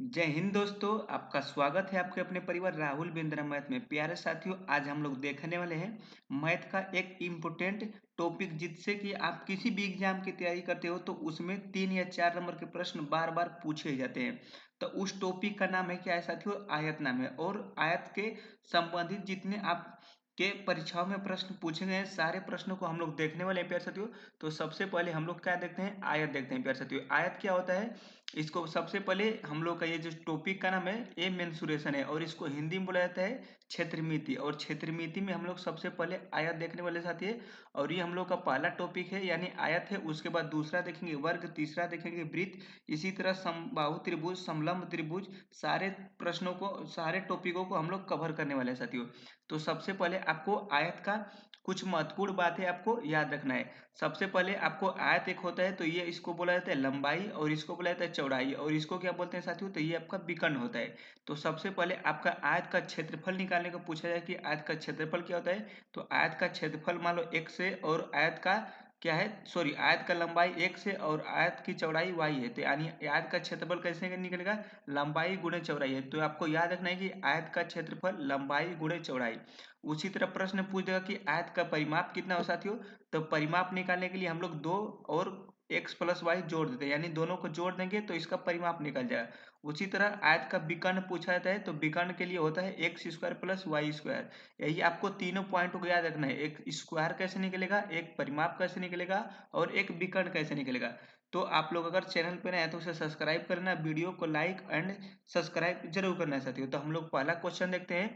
जय हिंद दोस्तों, आपका स्वागत है आपके अपने परिवार राहुल बिंद्रा मैथ में। प्यारे साथियों, आज हम लोग देखने वाले हैं मैथ का एक इम्पोर्टेंट टॉपिक, जिससे कि आप किसी भी एग्जाम की तैयारी करते हो तो उसमें 3 या 4 नंबर के प्रश्न बार बार पूछे जाते हैं। तो उस टॉपिक का नाम है क्या है साथियों? आयत नाम है। और आयत के संबंधित जितने आप के परीक्षाओं में प्रश्न पूछे गए हैं, सारे प्रश्नों को हम लोग देखने वाले हैं प्यारे साथियों। तो सबसे पहले हम लोग क्या देखते हैं? आयत देखते हैं प्यारे साथियों। आयत क्या होता है? इसको सबसे पहले हम लोग का ये जो टॉपिक का नाम है ए मेंसुरेशन है, और इसको हिंदी में बोला जाता है क्षेत्रमिति। और क्षेत्रमिति में हम लोग सबसे पहले आयत देखने वाले साथी है। और ये हम लोग का पहला टॉपिक है, यानी आयत है। उसके बाद दूसरा देखेंगे वर्ग, तीसरा देखेंगे वृत्त, इसी तरह समबाहु त्रिभुज, समलंब त्रिभुज, सारे प्रश्नों को, सारे टॉपिकों को हम लोग कवर करने वाले हैं साथियों। तो सबसे पहले आपको आयत का कुछ महत्वपूर्ण बातें आपको याद रखना है। सबसे पहले आपको आयत एक होता है, तो ये इसको बोला जाता है लंबाई, और इसको बोला जाता है चौड़ाई, और इसको क्या बोलते हैं साथियों? तो ये आपका विकर्ण होता है। तो सबसे पहले आपका आयत का क्षेत्रफल निकालने को पूछा जाए कि आयत का क्षेत्रफल क्या होता है। तो आयत का क्षेत्रफल मान लो x है, और आयत का क्या है, सॉरी, आयत का लंबाई x है और आयत की चौड़ाई y है। तो यानी आयत का क्षेत्रफल कैसे निकलेगा? लंबाई गुणे चौड़ाई है। तो आपको याद रखना है कि आयत का क्षेत्रफल लंबाई गुणे चौड़ाई। उसी तरह प्रश्न पूछ देगा कि आयत का परिमाप कितना हो साथियों। तो परिमाप निकालने के लिए हम लोग दो और x प्लस वाई जोड़ देते हैं, यानी दोनों को जोड़ देंगे तो इसका परिमाप निकल जाएगा। उसी तरह आयत का विकर्ण पूछा जाता है, तो विकर्ण के लिए होता है X square plus Y square. यही आपको तीनों पॉइंटों को याद रखना है, एक स्क्वायर कैसे निकलेगा, एक परिमाप कैसे निकलेगा, और एक विकर्ण कैसे निकलेगा। तो आप लोग अगर चैनल पर नए हैं तो उसे सब्सक्राइब करना, वीडियो को लाइक एंड सब्सक्राइब जरूर करना है साथियों। तो हम लोग पहला क्वेश्चन देखते हैं।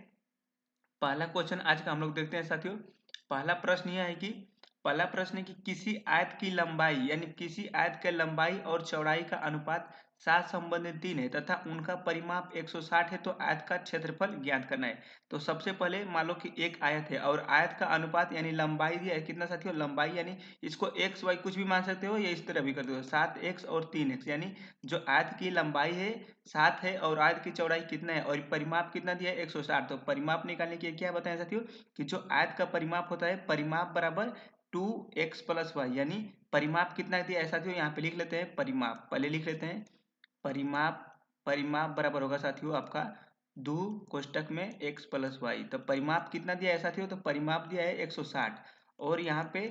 पहला क्वेश्चन आज का हम लोग देखते हैं साथियों। पहला प्रश्न यह है कि पहला प्रश्न है कि किसी आयत की लंबाई, यानी किसी आयत के लंबाई और चौड़ाई का अनुपात 7/3 है तथा उनका परिमाप 160 है, तो आयत का क्षेत्रफल ज्ञात करना है। तो सबसे पहले मान लो कि एक आयत है और आयत का अनुपात यानी लंबाई दिया है कितना साथियों? लंबाई यानी इसको एक्स वाई कुछ भी मान सकते हो, या इस तरह भी कर दो, 7x और 3x। यानी जो आयत की लंबाई है 7 है और आयत की चौड़ाई कितना है, और परिमाप कितना दिया है? 160। तो परिमाप निकालने के लिए क्या बताएं साथियों कि जो आयत का परिमाप होता है, परिमाप बराबर 2x प्लस वाई। यानी परिमाप कितना दिया है साथियों? यहाँ पे लिख लेते हैं परिमाप, पहले लिख लेते हैं परिमाप। परिमाप बराबर होगा साथियों आपका 2 कोष्टक में x प्लस वाई। तो परिमाप कितना दिया है साथियों? तो परिमाप दिया है 160। और यहाँ पे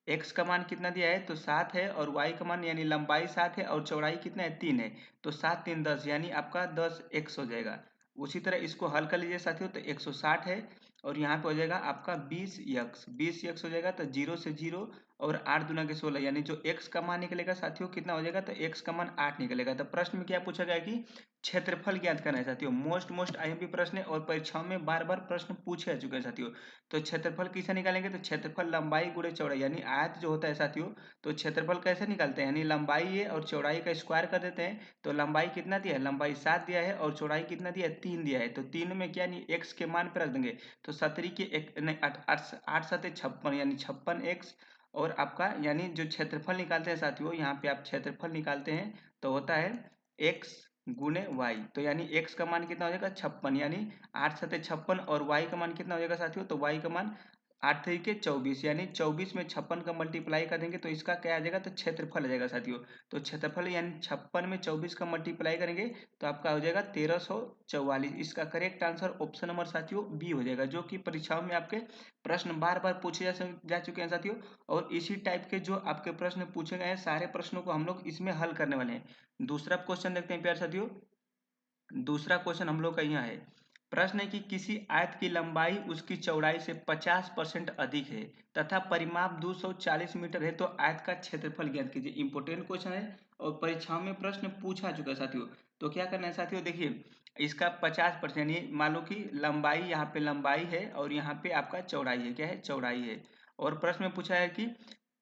x का मान कितना दिया है? तो 7 है, और y का मान यानी लंबाई 7 है और चौड़ाई कितना है? 3 है। तो 7 3 10, यानी आपका 10x हो जाएगा। उसी तरह इसको हल कर लीजिए साथियों, तो 160 है और यहाँ पे हो जाएगा आपका 20x हो जाएगा। तो 0 से 0 और 8 दूना के 16, यानी जो x का मान निकलेगा साथियों कितना हो जाएगा? तो x का मान 8 निकलेगा। तो प्रश्न में क्या पूछा गया कि क्षेत्रफल ज्ञात करना है साथियों। मोस्ट आईएमपी प्रश्न है और परीक्षाओं में बार बार प्रश्न पूछे जा चुके हैं साथियों। तो क्षेत्रफल कैसे निकालेंगे? तो क्षेत्रफल लंबाई गुणे चौड़ाई, यानी आयत जो होता है साथियों, तो क्षेत्रफल कैसे निकालते हैं? यानी लंबाई है और चौड़ाई का स्क्वायर कर देते हैं। तो लंबाई कितना दिया है? लंबाई 7 दिया है, और चौड़ाई कितना दिया है? 3 दिया है। तो 3 में क्या, नहीं x के मान पे रख देंगे। तो 17 के एक नहीं, 8 7 56, यानी 56x। और आपका यानी जो क्षेत्रफल निकालते हैं साथियों, यहाँ पे आप क्षेत्रफल निकालते हैं तो होता है x गुणे वाई। तो यानी x का मान कितना हो जाएगा? 56, यानी 8 7 56, और y का मान कितना हो जाएगा साथियों? तो y का मान 8 3 के 24, यानी 24 में 56 का मल्टीप्लाई कर देंगे तो इसका क्या आ जाएगा? तो क्षेत्रफल आ जाएगा साथियों। तो क्षेत्रफल यानी 56 में 24 का मल्टीप्लाई करेंगे तो आपका हो जाएगा 1344। इसका करेक्ट आंसर ऑप्शन नंबर साथियों बी हो जाएगा, जो कि परीक्षाओं में आपके प्रश्न बार बार पूछे जा चुके हैं साथियों। और इसी टाइप के जो आपके प्रश्न पूछे गए हैं, सारे प्रश्नों को हम लोग इसमें हल करने वाले हैं। दूसरा क्वेश्चन देखते हैं प्यारे साथियों। दूसरा क्वेश्चन हम लोग का यहाँ है। प्रश्न है कि किसी आयत की लंबाई उसकी चौड़ाई से 50% अधिक है तथा परिमाप 240 मीटर है, तो आयत का क्षेत्रफल ज्ञात कीजिए। इंपोर्टेंट क्वेश्चन है और परीक्षाओं में प्रश्न पूछा चुका है साथियों। तो क्या करना है साथियों, देखिए इसका 50%, यानी मान लो कि लंबाई, यहाँ पे लंबाई है और यहाँ पे आपका चौड़ाई है। क्या है? चौड़ाई है। और प्रश्न में पूछा है कि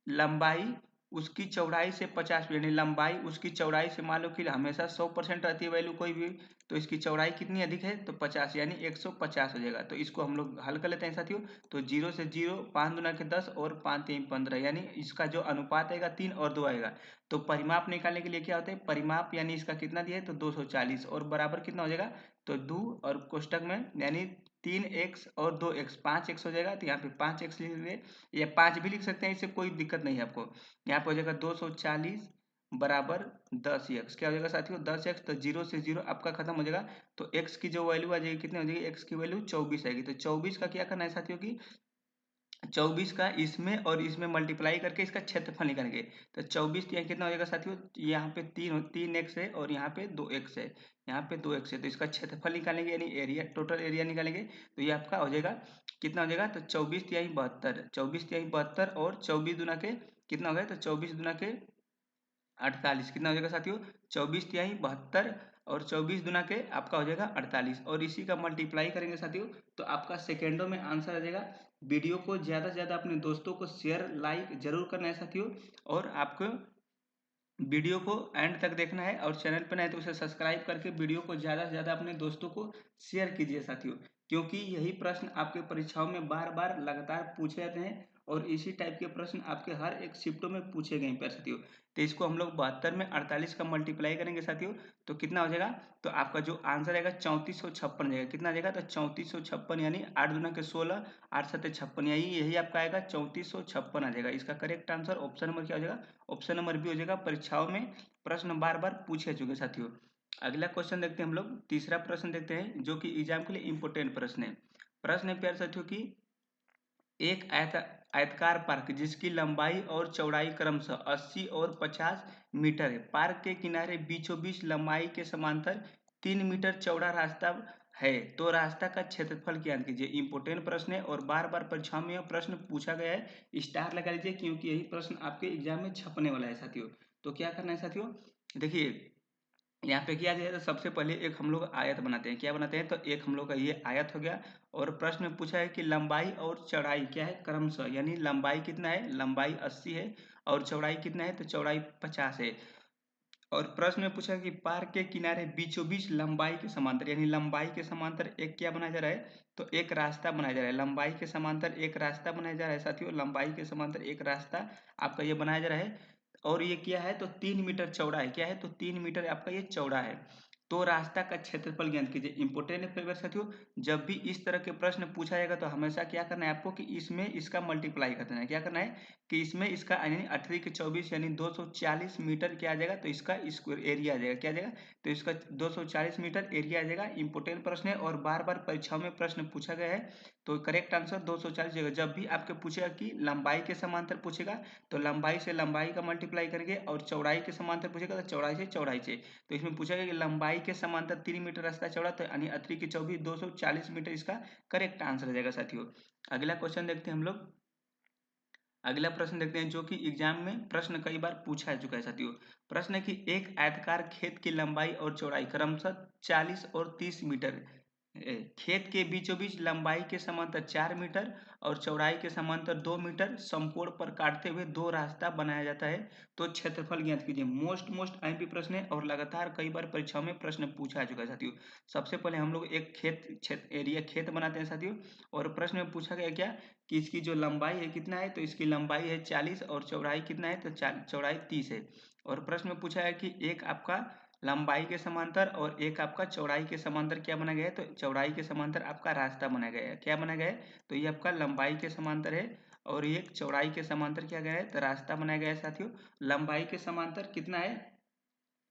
लंबाई उसकी चौड़ाई से 50, यानी लंबाई उसकी चौड़ाई से, मान लो कि हमेशा 100% रहती है वैल्यू कोई भी, तो इसकी चौड़ाई कितनी अधिक है? तो 50, यानी 150 हो जाएगा। तो इसको हम लोग हल कर लेते हैं साथियों। तो 0 से 0, 5 दूना के 10 और 5 3 15, यानी इसका जो अनुपात आएगा 3 और 2 आएगा। तो परिमाप निकालने के लिए क्या होता है? परिमाप यानी इसका कितना दिया है? तो 240, और बराबर कितना हो जाएगा? तो 2 और कोष्टक में यानी 3x और 2x, 5x हो जाएगा। तो यहाँ पे 5x लिख लेंगे, या 5 भी लिख सकते हैं, इससे कोई दिक्कत नहीं है आपको। यहाँ पे हो जाएगा 240 बराबर 10x। क्या हो जाएगा साथियों 10x, तो 0 से 0 आपका खत्म हो जाएगा। तो x की जो वैल्यू आ जाएगी कितनी हो जाएगी, x की वैल्यू 24 आएगी। तो 24 का क्या करना है साथियों की 24 का इसमें और इसमें मल्टीप्लाई करके इसका क्षेत्रफल निकालेंगे। तो 24 यहाँ कितना हो जाएगा साथियों, यहाँ पे 3x है और यहाँ पे 2x है, यहाँ पे 2x है, तो इसका क्षेत्रफल निकालेंगे यानी एरिया, टोटल एरिया निकालेंगे। तो ये आपका हो जाएगा कितना हो जाएगा, तो 24 तिहाई 72, 24 तिहाई 72 और 24 दुना के कितना हो गया, तो 24 दुना के 48 कितना हो जाएगा साथियों, 24 तिहाई 72 और 24 दुना के आपका हो जाएगा 48 और इसी का मल्टीप्लाई करेंगे साथियों तो आपका सेकेंडों में आंसर आ जाएगा। वीडियो को ज़्यादा से ज़्यादा अपने दोस्तों को शेयर लाइक जरूर करना है साथियों, और आपको वीडियो को एंड तक देखना है और चैनल पर नए तो उसे सब्सक्राइब करके वीडियो को ज़्यादा से ज़्यादा अपने दोस्तों को शेयर कीजिए साथियों, क्योंकि यही प्रश्न आपके परीक्षाओं में बार बार लगातार पूछे जाते हैं और इसी टाइप के प्रश्न आपके हर एक शिफ्टों में पूछे गए हैं साथियों। तो इसको हम लोग 72 में 48 का मल्टीप्लाई करेंगे साथियों, तो कितना हो जाएगा, तो आपका जो आंसर आएगा 3456 जाएगा। कितना आ जाएगा, तो 3456 यानी 8 दूना के 16, 8 सत्ते 56, यही आपका आएगा 3456 आ जाएगा। इसका करेक्ट आंसर ऑप्शन नंबर क्या हो जाएगा, ऑप्शन नंबर बी हो जाएगा। परीक्षाओं में प्रश्न बार बार पूछे चुके साथियों। अगला क्वेश्चन देखते हैं हम लोग, तीसरा प्रश्न देखते हैं जो कि एग्जाम के लिए इंपोर्टेंट प्रश्न है। प्रश्न है प्यारे साथियों की, एक आयताकार पार्क जिसकी लंबाई और चौड़ाई क्रमशः 80 और 50 मीटर है। पार्क के किनारे बीचों बीच लंबाई के समांतर 3 मीटर चौड़ा रास्ता है, तो रास्ता का क्षेत्रफल ज्ञात कीजिए। इंपोर्टेंट प्रश्न है और बार बार परीक्षाओं में यह प्रश्न पूछा गया है। स्टार लगा लीजिए क्योंकि यही प्रश्न आपके एग्जाम में छपने वाला है साथियों। तो क्या करना है साथियों, देखिए यहाँ पे किया जाए तो सबसे पहले एक हम लोग आयत बनाते हैं। क्या बनाते हैं, तो एक हम लोग का ये आयत हो गया और प्रश्न में पूछा है कि लंबाई और चौड़ाई क्या है क्रमशः, यानी लंबाई कितना है, लंबाई 80 है और चौड़ाई कितना है, तो चौड़ाई 50 है। और प्रश्न में पूछा है कि पार्क के किनारे बीचों बीच लंबाई के समांतर, यानी लंबाई के समांतर एक क्या बनाया जा रहा है, तो एक रास्ता बनाया जा रहा है। लंबाई के समांतर एक रास्ता बनाया जा रहा है साथियों, लंबाई के समांतर एक रास्ता आपका ये बनाया जा रहा है। और ये क्या है, तो 3 मीटर चौड़ा है। क्या है, तो 3 मीटर आपका ये चौड़ा है। तो रास्ता का क्षेत्रफल ज्ञात कीजिए। इंपोर्टेंट है साथियों, जब भी इस तरह के प्रश्न पूछा जाएगा तो हमेशा क्या करना है आपको कि इसमें इसका मल्टीप्लाई करना है। क्या करना है कि इसमें इसका यानी 18 के 24 यानी 240 मीटर क्या आ जाएगा, तो इसका स्क्वायर एरिया आ जाएगा। क्या आ जाएगा, तो इसका 240 मीटर एरिया आ जाएगा। इंपोर्टेंट प्रश्न है और बार बार परीक्षाओं में प्रश्न पूछा गया है। तो करेक्ट आंसर 240 जाएगा। जब भी आपके पूछेगा कि लंबाई के समांतर पूछेगा तो लंबाई से लंबाई का मल्टीप्लाई करेंगे, और चौड़ाई के समांतर पूछेगा तो चौड़ाई से चौड़ाई से। तो इसमें पूछेगा कि लंबाई के समांतर 3 मीटर रास्ता चौड़ा, तो यानी 18 की 24 240 मीटर इसका करेक्ट आंसर आ जाएगा साथियों। अगला क्वेश्चन देखते हैं हम लोग। अगला प्रश्न देखते हैं जो कि एग्जाम में प्रश्न कई बार पूछा जा चुका है साथियों। प्रश्न है कि एक आयताकार खेत की लंबाई और चौड़ाई क्रमशः 40 और 30 मीटर खेत के बीचों बीच लंबाई के समांतर 4 मीटर और चौड़ाई के समांतर 2 मीटर समकोण पर काटते हुए दो रास्ता बनाया जाता है, तो क्षेत्रफल ज्ञात कीजिए। मोस्ट आईएमपी प्रश्न है और लगातार कई बार परीक्षाओं में प्रश्न पूछा जा चुका है साथियों। सबसे पहले हम लोग एक खेत बनाते हैं साथियों, और प्रश्न में पूछा गया क्या कि इसकी जो लंबाई है कितना है, तो इसकी लंबाई है 40 और चौड़ाई कितना है, तो चौड़ाई 30 है। और प्रश्न में पूछा है कि एक आपका लंबाई के समांतर और एक आपका चौड़ाई के समांतर क्या बना गया है, तो चौड़ाई के समांतर आपका रास्ता बनाया गया है। क्या बना गया है, तो ये आपका लंबाई के समांतर है और ये चौड़ाई के समांतर क्या गया है, तो रास्ता बनाया गया है साथियों। लंबाई के समांतर कितना है,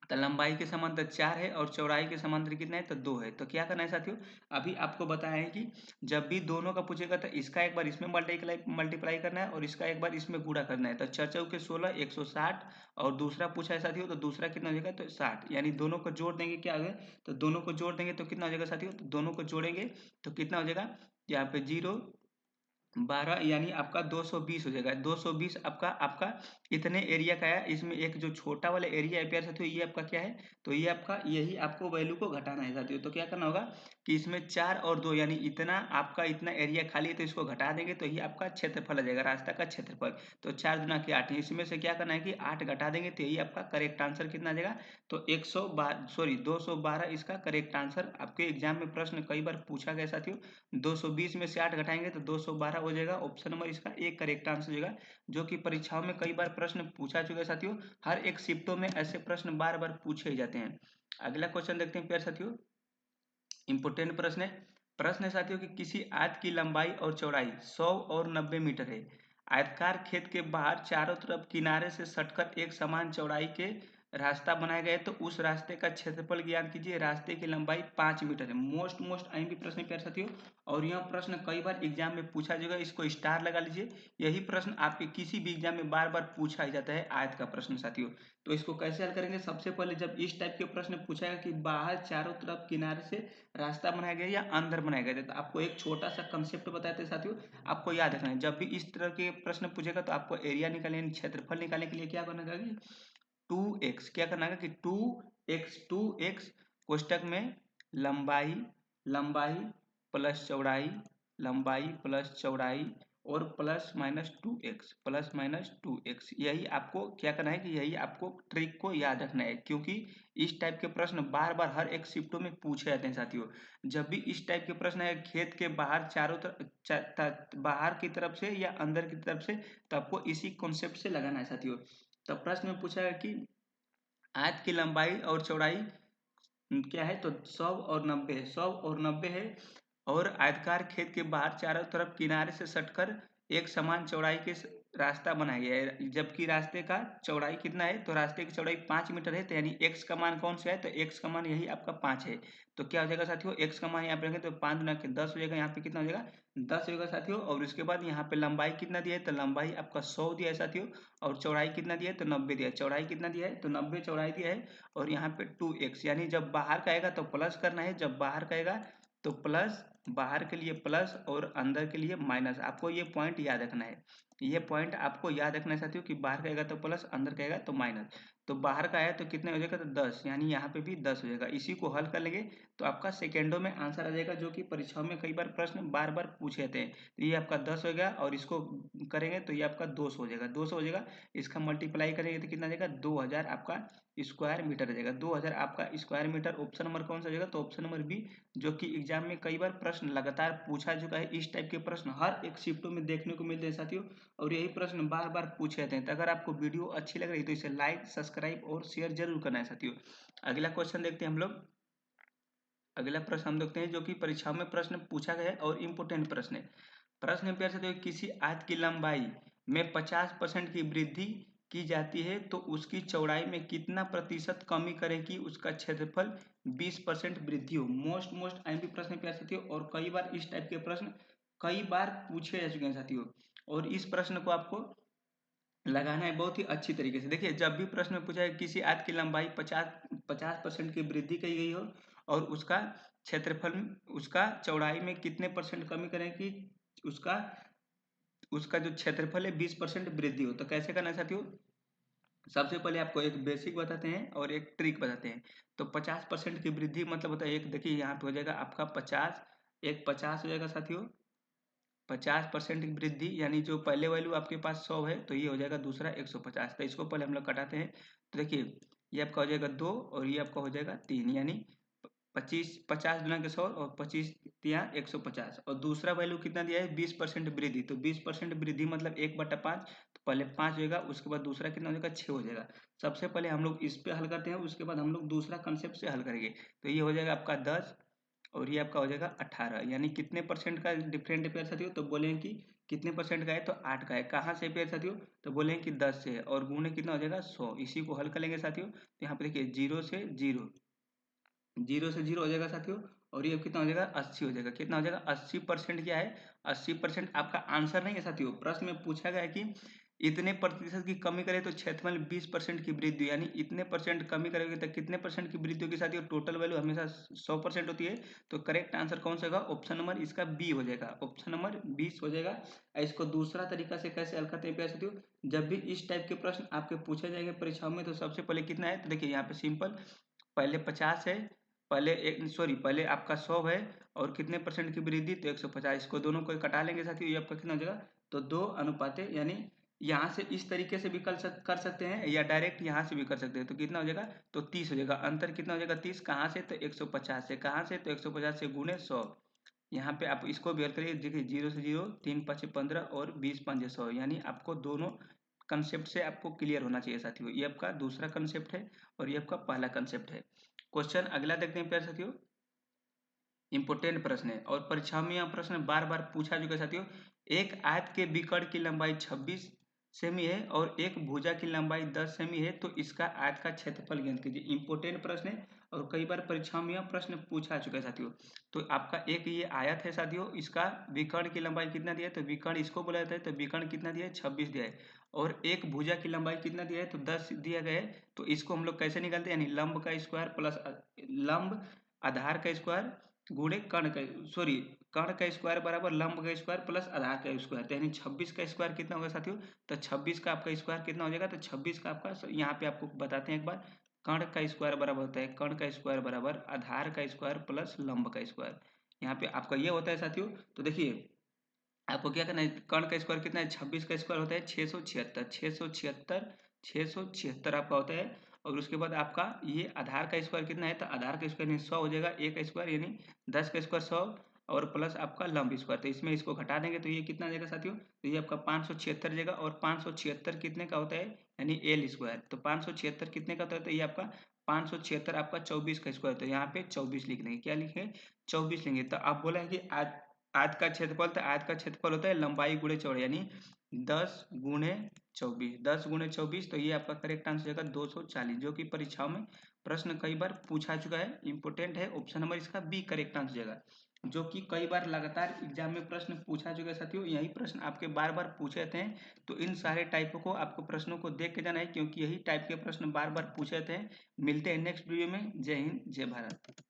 तो लंबाई के समांतर 4 है और चौड़ाई के समांतर कितना है, तो 2 है। तो क्या करना है साथियों, अभी आपको बताया है कि जब भी दोनों का पूछेगा तो इसका एक बार इसमें मल्टीप्लाई करना है और इसका एक बार इसमें गुणा करना है। तो 4 चौके 16 160 और दूसरा पूछा है साथियों, तो दूसरा कितना हो जाएगा, तो 60, यानी दोनों को जोड़ देंगे क्या हो गया, तो दोनों को जोड़ देंगे तो कितना हो जाएगा साथियों, तो दोनों को जोड़ेंगे तो कितना हो जाएगा, यहाँ पे 0 12 यानी आपका 220 हो जाएगा। 220 आपका आपका इतने एरिया का है। इसमें एक जो छोटा वाला एरिया है प्यारे साथियों, ये आपका क्या है, तो ये आपका यही आपको वैल्यू को घटाना है साथियों। तो क्या करना होगा कि इसमें 4 और 2 यानी इतना आपका इतना एरिया खाली है, तो इसको घटा देंगे तो ये आपका क्षेत्रफल आ जाएगा, रास्ता का क्षेत्रफल। तो 4 दुना के 8, इसमें से क्या करना है कि 8 घटा देंगे तो यही आपका करेक्ट आंसर कितना आ जाएगा, तो 212 इसका करेक्ट आंसर। आपके एग्जाम में प्रश्न कई बार पूछा गया साथियों। 220 में से 8 घटाएंगे तो 212 हो जाएगा। ऑप्शन नंबर इसका एक करेक्ट आंसर हो जाएगा, जो कि परीक्षाओं में कई बार प्रश्न पूछा चुका है साथियों। हर एक शिफ्टों में ऐसे प्रश्न बार बार पूछे ही जाते हैं। अगला क्वेश्चन देखते हैं प्यारे साथियों, इंपोर्टेंट प्रश्न है साथियों कि किसी आयत की लंबाई और चौड़ाई 100 और 90 मीटर है। आयतकार खेत के बाहर चारों तरफ किनारे से सटकर एक समान चौड़ाई के रास्ता बनाया गया है तो उस रास्ते का क्षेत्रफल ज्ञात कीजिए। रास्ते की लंबाई 5 मीटर है। मोस्ट आईएमपी प्रश्न है प्यारे साथियों, और यह प्रश्न कई बार एग्जाम में पूछा जाएगा, इसको स्टार लगा लीजिए। यही प्रश्न आपके किसी भी एग्जाम में बार बार पूछा ही जाता है, आयत का प्रश्न साथियों। तो इसको कैसे हल करेंगे? सबसे पहले जब इस टाइप के प्रश्न पूछाएगा कि बाहर चारों तरफ किनारे से रास्ता बनाया गया या अंदर बनाया गया, तो आपको एक छोटा सा कंसेप्ट बताते हैं साथियों, आपको याद रखना है। जब भी इस तरह के प्रश्न पूछेगा तो आपको एरिया निकालने, क्षेत्रफल निकालने के लिए क्या करना है? 2x क्या करना है कि 2x कोष्टक में लंबाई लंबाई प्लस चौड़ाई, लंबाई प्लस चौड़ाई और प्लस माइनस 2x, यही आपको क्या करना है कि यही आपको ट्रिक को याद रखना है, क्योंकि इस टाइप के प्रश्न बार बार हर एक शिफ्टों में पूछे जाते हैं साथियों। जब भी इस टाइप के प्रश्न है खेत के बाहर चारों तरफ, बाहर की तरफ से या अंदर की तरफ से, तो आपको इसी कॉन्सेप्ट से लगाना है साथियों। तो प्रश्न में पूछा है कि आयत की लंबाई और चौड़ाई क्या है? तो 100 और 90 है, 100 और 90 है। और आयताकार खेत के बाहर चारों तरफ किनारे से सटकर एक समान चौड़ाई के रास्ता बनाया गया है, जबकि रास्ते का चौड़ाई कितना है? तो रास्ते की चौड़ाई 5 मीटर है, तो यानी x का मान कौन सा है? तो x का मान यही आपका 5 है। तो क्या हो जाएगा साथियों? x का मान यहाँ पे रखें तो 5 गुना के 10 हो जाएगा, यहाँ पे कितना हो जाएगा? 10 होगा साथियों। और उसके बाद यहाँ पे लंबाई कितना दिया है? तो लंबाई आपका 100 दिया है साथियों। और चौड़ाई कितना दिया है? तो 90 दिया है। चौड़ाई कितना दिया है? तो 90 चौड़ाई दिया है। और यहाँ पे 2x, यानी जब बाहर का आएगा तो प्लस करना है, जब बाहर का आएगा तो प्लस, बाहर के लिए प्लस और अंदर के लिए माइनस। आपको ये पॉइंट याद रखना है, ये पॉइंट आपको याद रखना है साथियों कि बाहर का आएगा तो प्लस, अंदर का आएगा तो माइनस। तो बाहर का आया तो कितने हो जाएगा? तो 10, यानी यहाँ पे भी 10 हो जाएगा। इसी को हल कर लेंगे तो आपका सेकेंडों में आंसर आ जाएगा, जो कि परीक्षाओं में कई बार प्रश्न बार बार पूछे जाते हैं। तो ये आपका 10 हो गया, और इसको करेंगे तो ये आपका 200 हो जाएगा, 200 हो जाएगा। इसका मल्टीप्लाई करेंगे तो कितना आ जाएगा? 2000 आपका स्क्वायर मीटर आ जाएगा। 2000 आपका स्क्वायर मीटर। ऑप्शन नंबर कौन सा हो जाएगा? तो ऑप्शन नंबर बी, जो कि एग्जाम में कई बार प्रश्न लगातार पूछा चुका है। इस टाइप के प्रश्न हर एक शिफ्टों में देखने को मिलते हैं साथियों, और यही प्रश्न बार बार पूछे जाते हैं। तो अगर आपको वीडियो अच्छी लग रही है तो इसे लाइक, सब्सक्राइब और शेयर जरूर करना है साथियों। अगला क्वेश्चन देखते हैं हम लोग। अगला प्रश्न हम देखते हैं जो कि परीक्षाओं में प्रश्न पूछा गया है और इम्पोर्टेंट प्रश्न है। प्रश्न में प्यार साथियों, किसी आयत की लंबाई में 50% की वृद्धि की जाती है तो उसकी चौड़ाई में कितना प्रतिशत कमी करें कि उसका क्षेत्रफल 20% वृद्धि हो? मोस्ट आईएमपी प्रश्न है प्यार साथियों, और कई बार इस टाइप के प्रश्न कई बार पूछे जा चुके हैं साथियों। और इस प्रश्न को आपको लगाना है बहुत ही अच्छी तरीके से। देखिए, जब भी प्रश्न में पूछा है किसी आयत की लंबाई 50% की वृद्धि की गई हो और उसका क्षेत्रफल, उसका चौड़ाई में कितने परसेंट कमी करें कि उसका उसका जो क्षेत्रफल है 20% वृद्धि हो, तो कैसे करना है साथियों? सबसे पहले आपको एक बेसिक बताते हैं और एक ट्रिक बताते हैं। तो 50% की वृद्धि मतलब होता है, एक देखिए यहाँ पे हो जाएगा आपका 50, एक 50 हो जाएगा साथियों। 50% की वृद्धि, यानी जो पहले वैल्यू आपके पास 100 है तो ये हो जाएगा दूसरा 150। तो इसको पहले हम लोग कटाते हैं। तो देखिए, ये आपका हो जाएगा 2 और ये आपका हो जाएगा 3, यानी 25, 50 गुना के 100 और 25 तिया 150। और दूसरा वैल्यू कितना दिया है? 20% वृद्धि। तो 20% वृद्धि मतलब 1/5। तो पहले 5 होगा, उसके बाद दूसरा कितना हो जाएगा? 6 हो जाएगा। सबसे पहले हम लोग इस पे हल करते हैं, उसके बाद हम लोग दूसरा कंसेप्ट से हल करेंगे। तो ये हो जाएगा आपका 10 और ये आपका हो जाएगा 18, यानी कितने परसेंट का डिफरेंट है प्यारे साथियों? तो बोलें कि कितने परसेंट का है? तो 8 का है। कहाँ से प्यारे साथियों? तो बोलें कि 10 से है, और गुणे कितना हो जाएगा? 100। इसी को हल कर लेंगे साथियों। तो यहाँ पे देखिए 0 से 0, 0 से 0 हो जाएगा साथियों। और ये कितना हो जाएगा? 80 हो जाएगा। कितना हो जाएगा? 80% क्या है? 80% आपका आंसर नहीं है साथियों। प्रश्न में पूछा गया है कि इतने प्रतिशत की कमी करें तो क्षेत्रफल 20% की वृद्धि, यानी इतने परसेंट कमी करेंगे तो कितने परसेंट की वृद्धि होगी साथियों? टोटल वैल्यू हमेशा 100% होती है। तो करेक्ट आंसर कौन सा होगा? ऑप्शन नंबर इसका बी हो जाएगा, ऑप्शन नंबर 20 हो जाएगा। इसको दूसरा तरीका से कैसे हल करते हैं प्यारे साथियों? जब भी इस टाइप के प्रश्न आपके पूछे जाएंगे परीक्षाओं में, तो सबसे पहले कितना है? तो देखिए यहाँ पे सिंपल, पहले 50 है, पहले एक सॉरी पहले आपका 100 है, और कितने परसेंट की वृद्धि? तो 150। इसको दोनों को कटा लेंगे साथियों, ये आपका कितना हो जाएगा? तो 2 अनुपात, यानी यहाँ से इस तरीके से भी कर सकते हैं या डायरेक्ट यहाँ से भी कर सकते हैं। तो कितना हो जाएगा? तो 30 हो जाएगा। अंतर कितना हो जाएगा? 30 कहाँ से? तो 150 से। कहाँ से? तो 150 से गुणे 100। यहाँ पे आप इसको भी हल करिए। देखिए 0 से 0, 3 5 15 और 20 5 100, यानी आपको दोनों कंसेप्ट से आपको क्लियर होना चाहिए साथियों। ये आपका दूसरा कंसेप्ट है और ये आपका पहला कंसेप्ट है। क्वेश्चन अगला देखते हैं प्यारे साथियों। इंपोर्टेंट प्रश्न है और परीक्षा में यह प्रश्न बार बार पूछा चुका है साथियों। एक आयत के विकर्ण की लंबाई 26 सेमी है और एक भुजा की लंबाई 10 सेमी है, तो इसका आयत का क्षेत्रफल ज्ञात कीजिए। इंपोर्टेंट प्रश्न है और कई बार परीक्षाओं में यह प्रश्न पूछा चुका है साथियों। तो आपका एक ये आयत है साथियों, इसका विकर्ण की लंबाई कितना दिया है, तो विकर्ण इसको बोला जाता है, तो विकर्ण कितना दिया है, 26 दिया है। और एक भुजा की लंबाई कितना दिया है, तो 10 दिया गया है। तो इसको हम लोग कैसे निकालते हैं, यानी लंब का स्क्वायर प्लस लंब आधार का स्क्वायर गुणे कर्ण का, सॉरी, कर्ण का स्क्वायर बराबर लंब का स्क्वायर प्लस आधार का स्क्वायर, तो यानी 26 का स्क्वायर कितना होगा साथियों, तो 26 का आपका स्क्वायर कितना हो जाएगा, तो 26 का आपका, यहाँ पे आपको बताते हैं एक बार, कर्ण का स्क्वायर बराबर होता है, कर्ण का स्क्वायर बराबर आधार का स्क्वायर प्लस लंब का स्क्वायर। यहाँ पे आपका ये होता है साथियों। तो देखिए आपको क्या करना है, कर्ण का स्क्वायर कितना है, 26 का स्क्वायर होता है 676, 676, 676 आपका होता है। और उसके बाद आपका ये आधार का स्क्वायर कितना है, तो आधार का स्क्वायर यानी 100 हो जाएगा, एक का स्क्वायर यानी 10 का स्क्वायर 100, और प्लस आपका लंब स्क्वायर, तो इसमें इसको घटा देंगे तो ये कितना आ जाएगा साथियों, तो ये आपका 576 जाएगा। और 576 कितने का होता है, यानी एल स्क्वायर, तो 576 कितने का होता है, तो ये आपका 576 आपका 24 का स्क्वायर, तो यहाँ पे 24 लिख देंगे, क्या लिखेंगे, 24 लेंगे। तो आप बोला है कि आज आयत का क्षेत्रफल, तो आयत का क्षेत्रफल होता है लंबाई गुणे चौड़ाई, यानी 10 गुणे 24, 10 गुणे 24, तो ये आपका करेक्ट आंसर होगा 240, जो कि परीक्षाओं में प्रश्न कई बार पूछा चुका है, इंपोर्टेंट है। ऑप्शन नंबर इसका बी करेक्ट आंसर जाएगा, जो कि कई बार लगातार एग्जाम में प्रश्न पूछा चुका है साथियों। यही प्रश्न आपके बार बार पूछे थे, तो इन सारे टाइपों को आपको प्रश्नों को देख के जाना है, क्योंकि यही टाइप के प्रश्न बार बार पूछे थे। मिलते हैं नेक्स्ट वीडियो में। जय हिंद, जय भारत।